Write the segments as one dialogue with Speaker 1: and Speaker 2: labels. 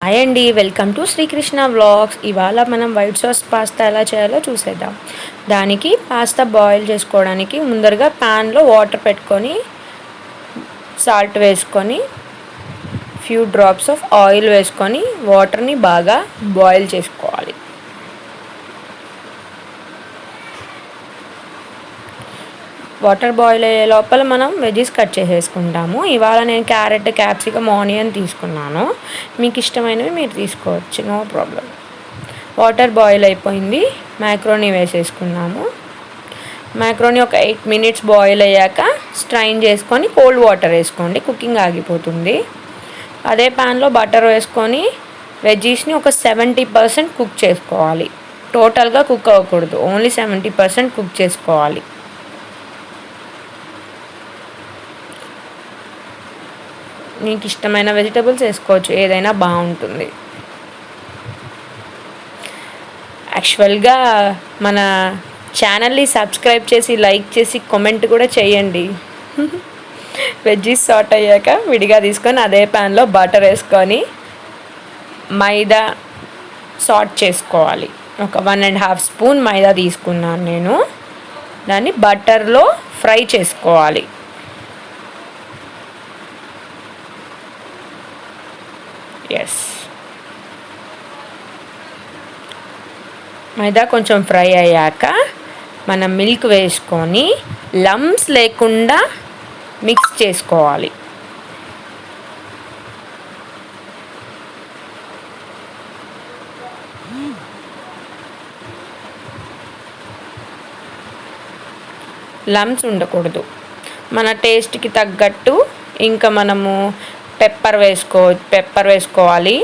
Speaker 1: Hi అండి, welcome to Srikrishna vlogs. ఇవాళ మనం వైట్ సాస్ పాస్తా ఎలా చేయాలో చూసేద్దాం. దానికి పాస్తా బాయిల్ చేసుకోవడానికి ముందరగా ప్యాన్లో వాటర్ పెట్టుకొని సాల్ట్ వేసుకొని ఫ్యూ డ్రాప్స్ ఆఫ్ ఆయిల్ వేసుకొని వాటర్ని బాగా బాయిల్ చేసుకోవాలి. వాటర్ బాయిల్ అయ్యే లోపల మనం వెజ్జెస్ కట్ చేసేసుకుంటాము. ఇవాళ నేను క్యారెట్, క్యాప్సికమ్, ఆనియన్ తీసుకున్నాను. మీకు ఇష్టమైనవి మీరు తీసుకోవచ్చు, నో ప్రాబ్లం. వాటర్ బాయిల్ అయిపోయింది, మ్యాక్రోనీ వేసేసుకున్నాము. మ్యాక్రోనీ ఒక 8 minutes బాయిల్ అయ్యాక స్ట్రైన్ చేసుకొని కోల్డ్ వాటర్ వేసుకోండి, కుకింగ్ ఆగిపోతుంది. అదే ప్యాన్లో బటర్ వేసుకొని వెజ్జీస్ని ఒక 70% కుక్ చేసుకోవాలి. టోటల్గా కుక్ అవ్వకూడదు, ఓన్లీ 70% కుక్ చేసుకోవాలి. మీకు ఇష్టమైన వెజిటబుల్స్ వేసుకోవచ్చు, ఏదైనా బాగుంటుంది. యాక్చువల్గా మన ఛానల్ని సబ్స్క్రైబ్ చేసి లైక్ చేసి కామెంట్ కూడా చేయండి. వెజ్జీస్ సాట్ అయ్యాక విడిగా తీసుకొని అదే ప్యాన్లో బటర్ వేసుకొని మైదా సాట్ చేసుకోవాలి. ఒక 1.5 స్పూన్ మైదా తీసుకున్నాను నేను. దాన్ని బటర్లో ఫ్రై చేసుకోవాలి. ఎస్, మైదా కొంచెం ఫ్రై అయ్యాక మనం మిల్క్ వేసుకొని లమ్స్ లేకుండా మిక్స్ చేసుకోవాలి. లమ్స్ ఉండకూడదు. మన టేస్ట్కి తగ్గట్టు ఇంకా మనము పెప్పర్ వేసుకోవాలి.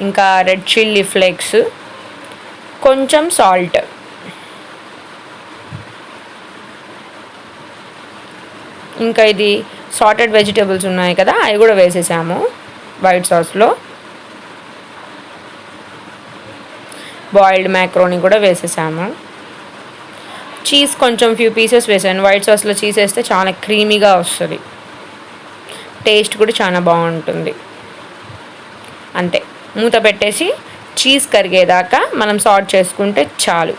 Speaker 1: ఇంకా రెడ్ చిల్లీ ఫ్లేక్స్, కొంచెం సాల్ట్. ఇంకా ఇది సాటెడ్ వెజిటేబుల్స్ ఉన్నాయి కదా, అవి కూడా వేసేసాము వైట్ సాస్లో. బాయిల్డ్ మ్యాక్రోనీ కూడా వేసేసాము. చీజ్ కొంచెం ఫ్యూ పీసెస్ వేసాను. వైట్ సాస్లో చీజ్ వేస్తే చాలా క్రీమీగా వస్తుంది, టేస్ట్ కూడా చాలా బాగుంటుంది. అంతే, మూత పెట్టేసి చీజ్ కరిగేదాకా మనం సాట్ చేసుకుంటే చాలు.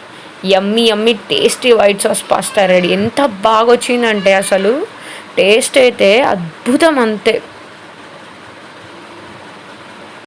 Speaker 1: Yummy yummy tasty white sauce pasta ready. ఎంత బాగా వచ్చిందంటే అసలు టేస్ట్ అయితే అద్భుతం, అంతే.